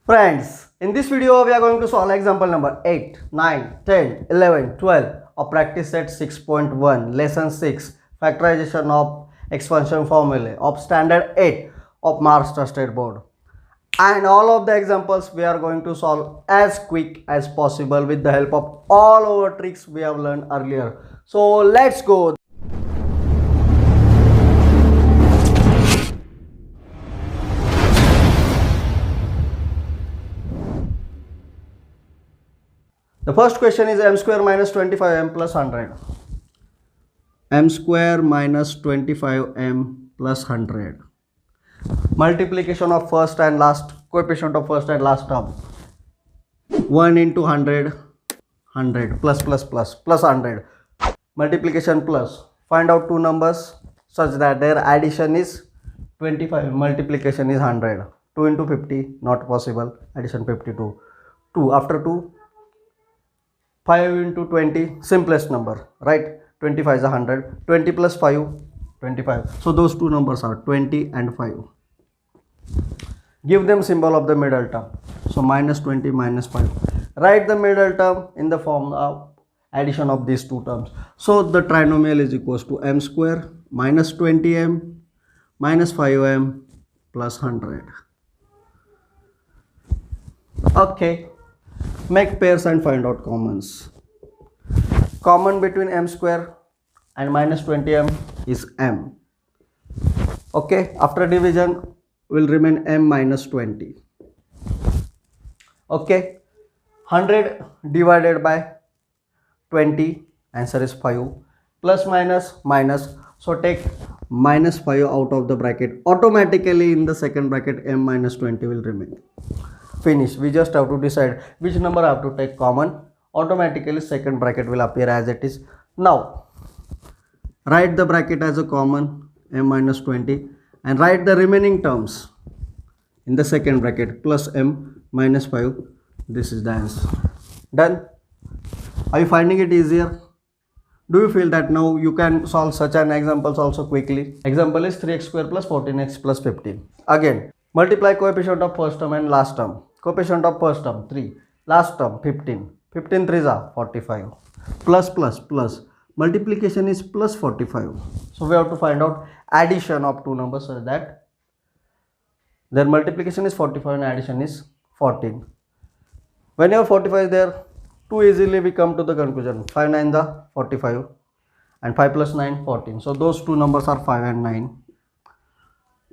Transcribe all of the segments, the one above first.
Friends, in this video we are going to solve example number 8, 9, 10, 11, 12 of practice set 6.1 lesson 6 factorization of expansion formulae of standard 8 of Maharashtra State Board. And all of the examples we are going to solve as quick as possible with the help of all our tricks we have learned earlier. So let's go. The first question is m square minus 25m plus 100. M square minus 25m plus 100. Multiplication of first and last, coefficient of first and last term. 1 into 100, 100 plus 100. Multiplication plus. Find out two numbers such that their addition is 25. Multiplication is 100. 2 into 50, not possible. Addition 52. 2 after 2. 5 into 20, simplest number, right? 25 is 100. 20 plus 5, 25. So those two numbers are 20 and 5. Give them symbol of the middle term. So minus 20 minus 5. Write the middle term in the form of addition of these two terms. So the trinomial is equals to m square minus 20m minus 5m plus 100. Okay. Make pairs and find out commons. Common between m square and minus 20m is m. Okay, after division will remain m minus 20. Okay, 100 divided by 20, answer is 5. Plus minus minus, so take minus 5 out of the bracket. Automatically in the second bracket m minus 20 will remain. Finish. We just have to decide which number I have to take common. Automatically second bracket will appear as it is. Now write the bracket as a common m minus 20 and write the remaining terms in the second bracket plus m minus 5. This is the answer. Done. Are you finding it easier? Do you feel that now you can solve such an examples also quickly? Example is 3x square plus 14x plus 15. Again, multiply coefficient of first term and last term. Coefficient of first term 3, last term 15. 15 3s are 45. Plus. Multiplication is plus 45. So we have to find out addition of two numbers so that their multiplication is 45 and addition is 14. Whenever 45 is there, too easily we come to the conclusion. 5 9 is 45 and 5 plus 9 14. So those two numbers are 5 and 9,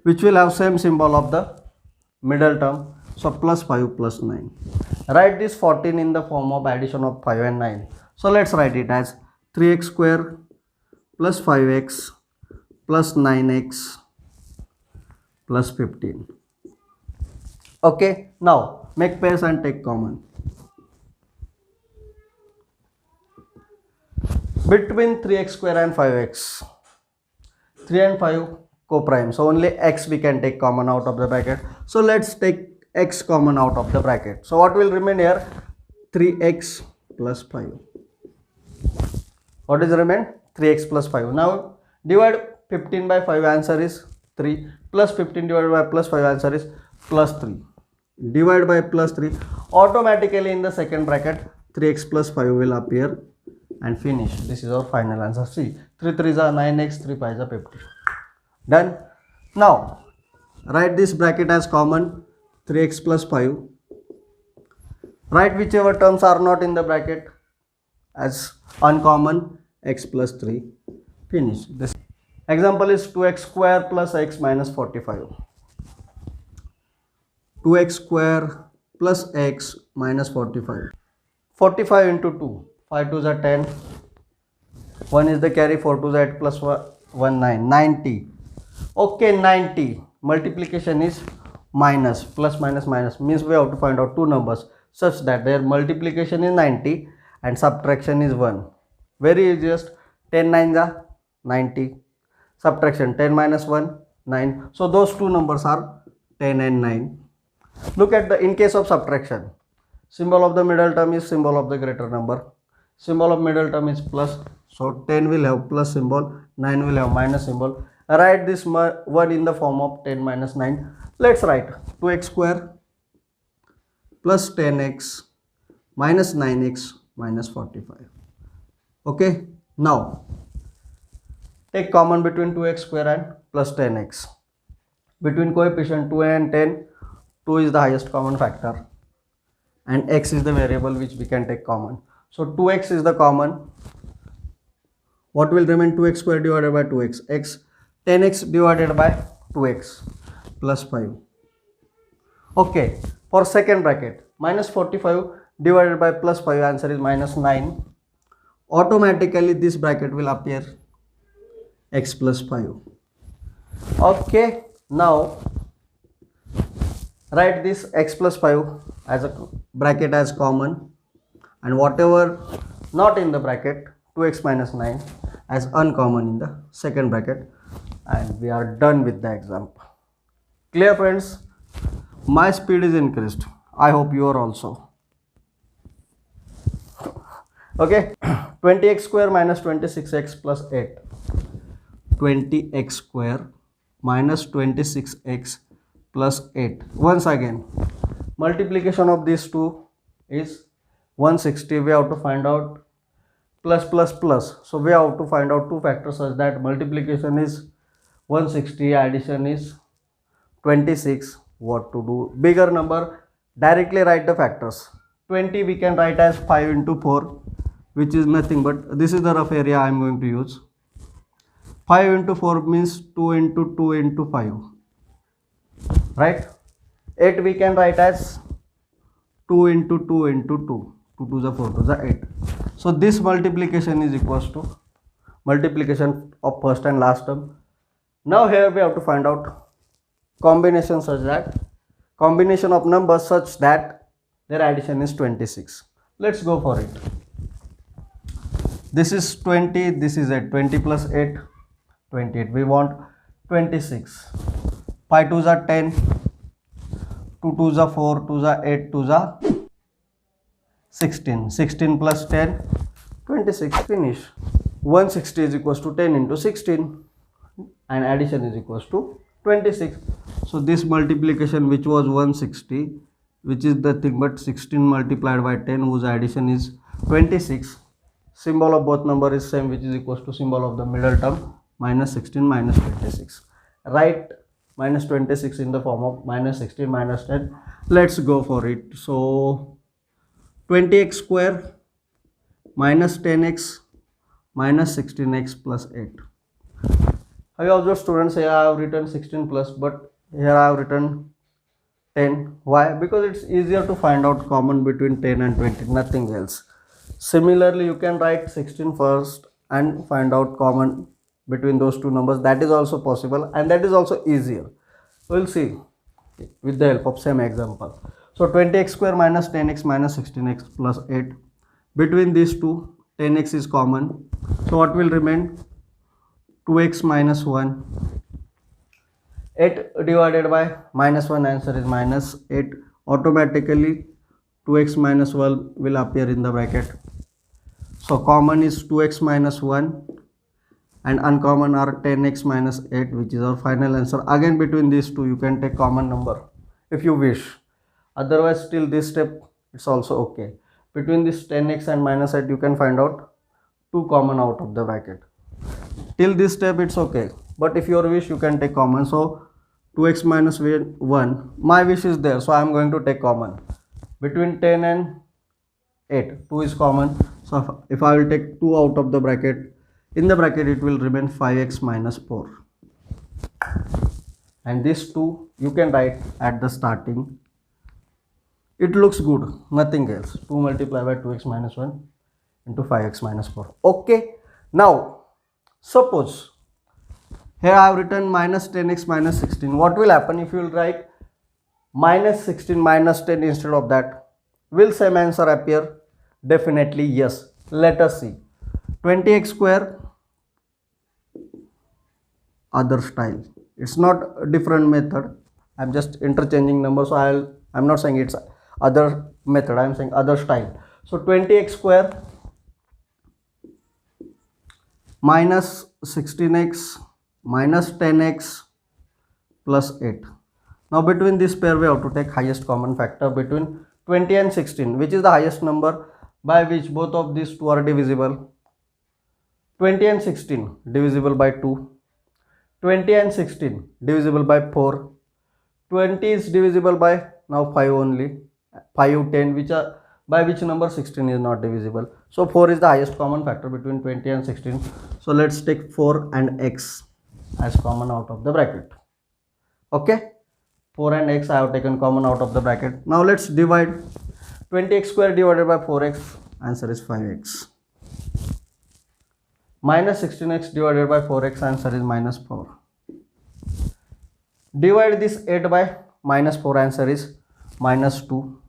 which will have same symbol of the middle term. So plus 5 plus 9. Write this 14 in the form of addition of 5 and 9. So let's write it as 3x square plus 5x plus 9x plus 15. Okay, now make pairs and take common. Between 3x square and 5x, 3 and 5 co-prime, so only x we can take common out of the bracket. So let's take x common out of the bracket. So what will remain here? 3x plus 5. What is remain? 3x plus 5. Now divide 15 by 5, answer is 3. Plus 15 divided by plus 5, answer is plus 3. Divide by plus 3. Automatically in the second bracket 3x plus 5 will appear and finish. This is our final answer. See, 3 3s are 9x, 3 5s are 50. Done. Now write this bracket as common, 3x plus 5. Write whichever terms are not in the bracket as uncommon, x plus 3. Finish. This example is 2x square plus x minus 45. 2x square plus x minus 45. 45 into 2. 5 2s are 10. 1 is the carry, 4 2s are 8 plus 1 9. 90. Okay, 90. Multiplication is minus, plus minus minus, means we have to find out two numbers such that their multiplication is 90 and subtraction is 1. Very easiest. 10 9s are 90. Subtraction 10 minus 1 9. So those two numbers are 10 and 9. Look at the, in case of subtraction, symbol of the middle term is symbol of the greater number. Symbol of middle term is plus, so 10 will have plus symbol, 9 will have minus symbol. Write this one in the form of 10 minus 9. Let's write 2x square plus 10x minus 9x minus 45. Okay, now take common between 2x square and plus 10x. Between coefficient 2 and 10, 2 is the highest common factor and x is the variable which we can take common. So 2x is the common. What will remain? 2x square divided by 2x. 10x divided by 2x plus 5. Okay, for second bracket, minus 45 divided by plus 5, answer is minus 9. Automatically this bracket will appear x plus 5. Okay, now write this x plus 5 as a bracket as common, and whatever not in the bracket, 2x minus 9 as uncommon in the second bracket, and we are done with the example. Clear, friends? My speed is increased. I hope you are also. Okay, 20x square minus 26x plus 8. 20x square minus 26x plus 8. Once again, multiplication of these two is 160. We have to find out plus plus plus. So we have to find out two factors such that multiplication is 160, addition is 26. What to do? Bigger number, directly write the factors. 20 we can write as 5 into 4, which is nothing but, this is the rough area I am going to use. 5 into 4 means 2 into 2 into 5, right? 8 we can write as 2 into 2 into 2. 2 to the 4 to the 8. So this multiplication is equals to multiplication of first and last term. Now here we have to find out combination such that, combination of numbers such that their addition is 26. Let's go for it. This is 20, this is 8. 20 plus 8, 28. We want 26. 5 2s are 10, 2 2s are 4, 2s are 8, 2s are 16. 16 plus 10, 26. Finish. 160 is equals to 10 into 16, and addition is equals to 26. So this multiplication, which was 160, which is the thing but 16 multiplied by 10, whose addition is 26. Symbol of both number is same, which is equals to symbol of the middle term, minus 16 minus 26. Write minus 26 in the form of minus 16 minus 10. Let's go for it. So 20x square minus 10x minus 16x plus 8. Have you observed, students? Here I have written 16 plus, but here I have written 10. Why? Because it's easier to find out common between 10 and 20, nothing else. Similarly, you can write 16 first and find out common between those two numbers. That is also possible, and that is also easier. We'll see with the help of same example. So 20x square minus 10x minus 16x plus 8. Between these two, 10x is common. So what will remain? 2x minus 1. 8 divided by minus 1, answer is minus 8. Automatically 2x minus 1 will appear in the bracket. So common is 2x minus 1 and uncommon are 10x minus 8, which is our final answer. Again, between these two you can take common number if you wish. Otherwise, till this step it's also okay. Between this 10x and minus 8 you can find out two common out of the bracket. Till this step it's okay, but if you wish you can take common. So 2x minus 1, my wish is there, so I am going to take common. Between 10 and 8, 2 is common. So if I will take 2 out of the bracket, in the bracket it will remain 5x minus 4. And this 2 you can write at the starting. It looks good, nothing else. 2 multiplied by 2x minus 1 into 5x minus 4. Okay, now suppose here I have written minus 10x minus 16. What will happen if you will write minus 16 minus 10 instead of that? Will same answer appear? Definitely yes. Let us see. 20x square, other style. It's not a different method. I'm just interchanging numbers. So I'm not saying it's other method. I'm saying other style. So 20x square minus 16x minus 10x plus 8. Now between this pair we have to take highest common factor. Between 20 and 16. Which is the highest number by which both of these two are divisible? 20 and 16 divisible by 2. 20 and 16 divisible by 4. 20 is divisible by now 5 only. 5, 10, which are by which number 16 is not divisible. So 4 is the highest common factor between 20 and 16. So let's take 4 and x as common out of the bracket. Okay, 4 and x I have taken common out of the bracket. Now let's divide. 20x square divided by 4x, answer is 5x. Minus 16x divided by 4x, answer is minus 4. Divide this 8 by minus 4, answer is minus 2.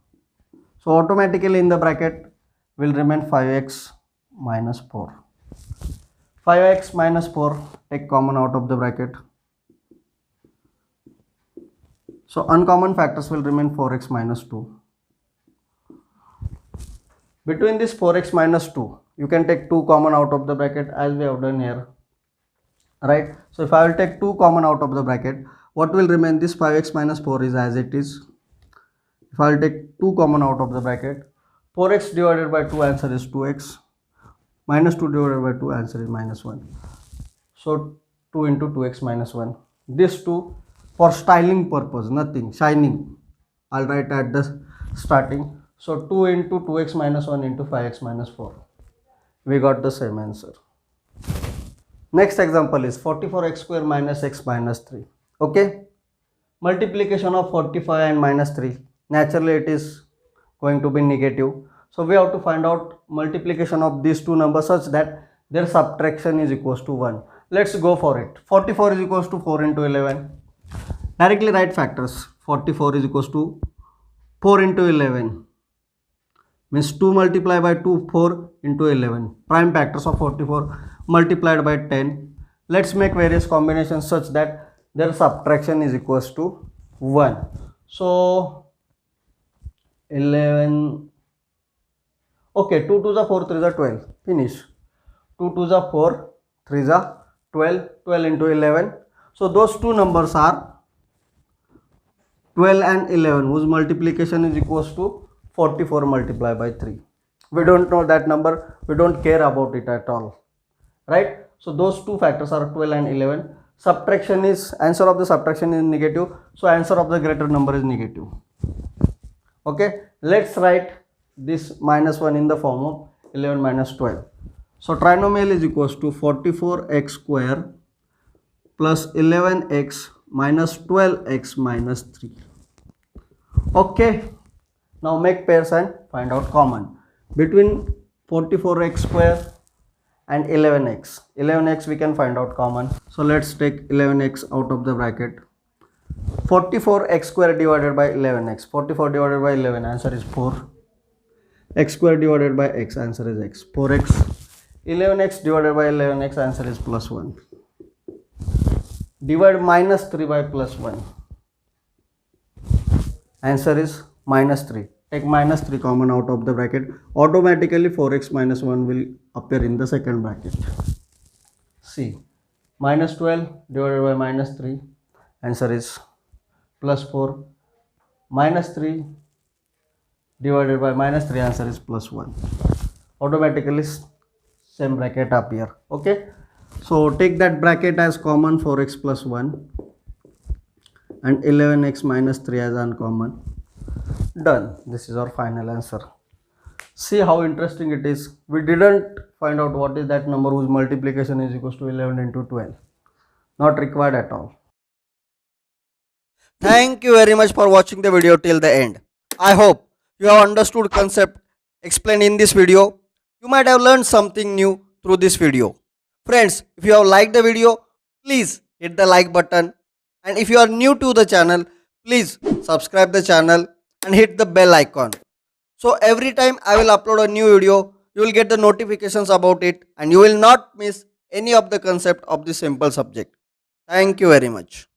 So automatically in the bracket will remain 5x minus 4. 5x minus 4, take common out of the bracket. So uncommon factors will remain 4x minus 2. Between this 4x minus 2, you can take 2 common out of the bracket as we have done here. Right? So if I will take 2 common out of the bracket, what will remain? This 5x minus 4 is as it is. If I will take 2 common out of the bracket, 4x divided by 2, answer is 2x. Minus 2 divided by 2, answer is minus 1. So 2 into 2x minus 1. This 2 for styling purpose, nothing, shining. I'll write at the starting. So 2 into 2x minus 1 into 5x minus 4. We got the same answer. Next example is 44x square minus x minus 3. Okay. Multiplication of 45 and minus 3. Naturally it is going to be negative. So we have to find out multiplication of these two numbers such that their subtraction is equals to 1. Let's go for it. 44 is equals to 4 into 11. Directly write factors. 44 is equals to 4 into 11. Means 2 multiplied by 2, 4 into 11. Prime factors of 44 multiplied by 10. Let's make various combinations such that their subtraction is equals to 1. So 11. Okay, 2 to the 4, 3 the 12. Finish. 2 to the 4, 3 the 12. 12 into 11. So those two numbers are 12 and 11, whose multiplication is equals to 44 multiplied by 3. We don't know that number. We don't care about it at all. Right? So those two factors are 12 and 11. Subtraction is, answer of the subtraction is negative. So answer of the greater number is negative. Okay. Let's write this minus 1 in the form of 11 minus 12. So trinomial is equals to 44x square plus 11x minus 12x minus 3. Okay. Now make pairs and find out common. Between 44x square and 11x. 11x we can find out common. So let's take 11x out of the bracket. 44x square divided by 11x. 44 divided by 11, answer is 4. X square divided by x, answer is x. 4x. 11x divided by 11x, answer is plus 1. Divide minus 3 by plus 1. Answer is minus 3. Take minus 3 common out of the bracket. Automatically 4x minus 1 will appear in the second bracket. See, minus 12 divided by minus 3. Answer is plus 4. Minus 3 divided by minus 3, answer is plus 1. Automatically same bracket appear. Okay. So take that bracket as common, 4x plus 1. And 11x minus 3 as uncommon. Done. This is our final answer. See how interesting it is. We didn't find out what is that number whose multiplication is equals to 11 into 12. Not required at all. Thank you very much for watching the video till the end. I hope you have understood concept explained in this video. You might have learned something new through this video. Friends, if you have liked the video, please hit the like button. And if you are new to the channel, please subscribe the channel and hit the bell icon. So every time I will upload a new video, you will get the notifications about it and you will not miss any of the concept of this simple subject. Thank you very much.